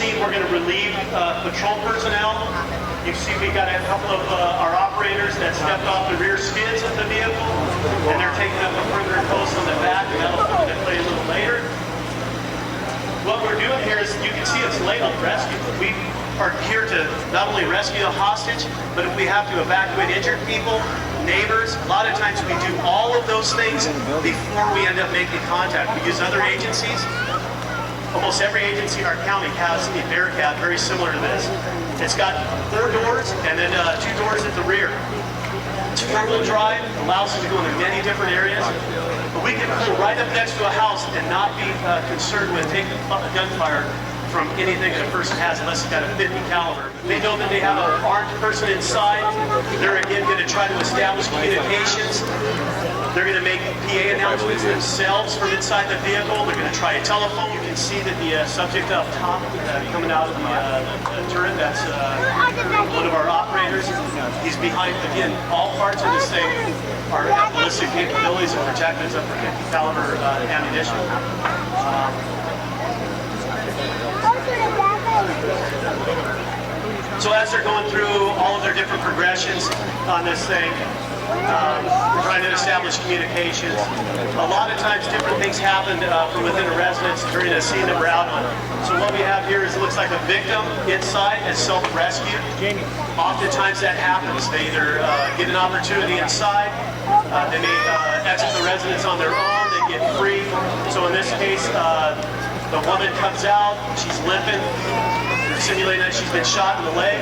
scene, we're going to relieve patrol personnel. You see we got a couple of our operators that stepped off the rear skids of the vehicle, and they're taking up a further post on the back, and that'll come into play a little later. What we're doing here is, you can see it's labeled rescue. We are here to not only rescue a hostage, but if we have to evacuate injured people, neighbors, a lot of times we do all of those things before we end up making contact. We use other agencies. Almost every agency in our county has a Bearcat very similar to this. It's got 4 doors and then 2 doors at the rear. It's 4-wheel drive, allows us to go into many different areas. But we can pull right up next to a house and not be concerned with taking gunfire from anything that a person has unless it's got a 50 caliber. They know that they have an armed person inside. They're again going to try to establish communications. They're going to make PA announcements themselves from inside the vehicle. They're going to try a telephone. You can see that the subject up top coming out of the turret, that's one of our operators. He's behind, again, all parts of this thing are have ballistic capabilities and projectiles up to 50 caliber ammunition. So as they're going through all of their different progressions on this thing, we're trying to establish communications. A lot of times different things happen from within a residence during a scene that we're out on. So what we have here is, it looks like a victim inside is self-rescued. Oftentimes that happens. They either get an opportunity inside, they may exit the residence on their own, they get free. So in this case, the woman comes out, she's limping, they're simulating that she's been shot in the leg.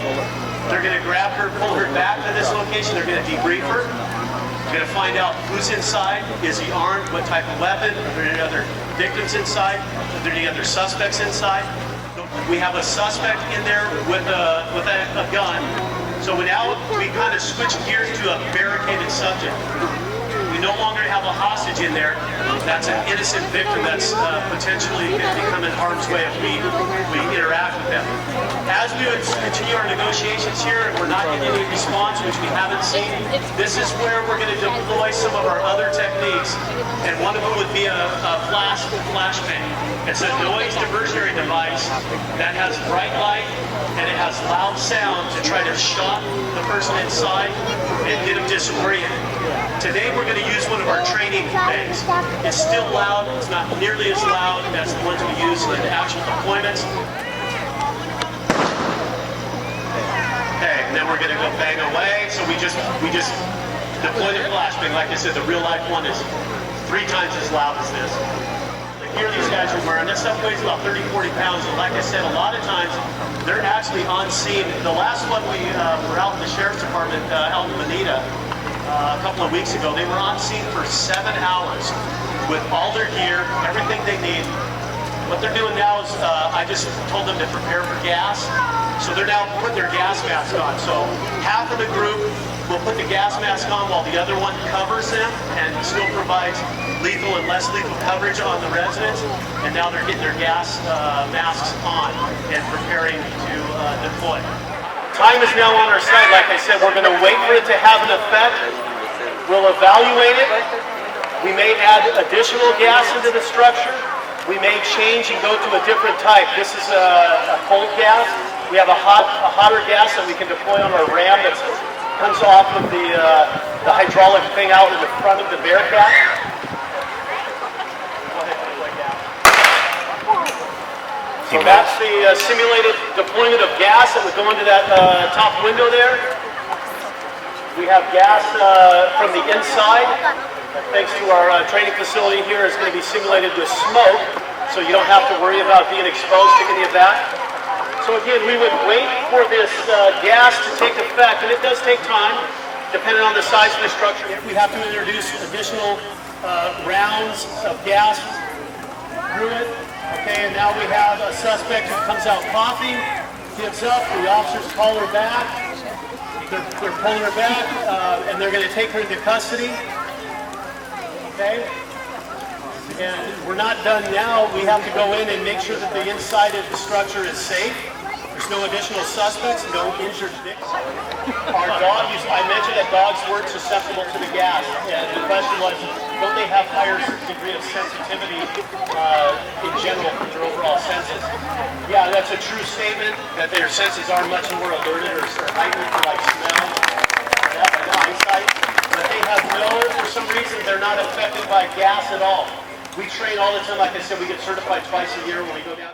They're going to grab her, pull her back to this location. They're going to debrief her. They're going to find out who's inside. Is he armed? What type of weapon? Are there any other victims inside? Are there any other suspects inside? We have a suspect in there with a gun. So now we kind of switch gears to a barricaded subject. We no longer have a hostage in there. That's an innocent victim that's potentially going to become in harm's way if we interact with them. As we would continue our negotiations here, and we're not getting any response, which we haven't seen, this is where we're going to deploy some of our other techniques, and one of them would be a flashbang. It's a noise diversionary device that has bright light and it has loud sound to try to shock the person inside and get them disoriented. Today we're going to use one of our training bangs. It's still loud, it's not nearly as loud as the ones we use in actual deployments. Okay, and then we're going to go bang away. So we just deploy the flashbang. Like I said, the real life one is 3 times as loud as this. Here these guys are wearing, this stuff weighs about 30, 40 pounds, and like I said, a lot of times they're actually on scene. The last one we were out in the Sheriff's Department out in Bonita a couple of weeks ago. They were on scene for 7 hours with all their gear, everything they need. What they're doing now is, I just told them to prepare for gas, so they're now putting their gas mask on. So half of the group will put the gas mask on while the other one covers them and still provides lethal and less lethal coverage on the residents. And now they're getting their gas masks on and preparing to deploy. Time is now on our side. Like I said, we're going to wait for it to have an effect. We'll evaluate it. We may add additional gas into the structure. We may change and go to a different type. This is a cold gas. We have a hotter gas that we can deploy on our ram that comes off of the hydraulic thing out in the front of the Bearcat. So that's the simulated deployment of gas that would go into that top window there. We have gas from the inside. Thanks to our training facility here, is going to be simulated with smoke, so you don't have to worry about being exposed to any of that. So again, we would wait for this gas to take effect, and it does take time, depending on the size of the structure. If we have to introduce additional rounds of gas through it. Okay, and now we have a suspect who comes out coughing, gives up, the officers call her back, they're pulling her back, and they're going to take her into custody. Okay? And we're not done now. We have to go in and make sure that the inside of the structure is safe. There's no additional suspects, no injured victims. Our dog use, I mentioned that dogs weren't susceptible to the gas, and the question was, don't they have higher degree of sensitivity in general for their overall senses? Yeah, that's a true statement, that their senses are much more alerted or heightened for like smell and eyesight, but they have for some reason, they're not affected by gas at all. We train all the time, like I said, we get certified twice a year when we go down.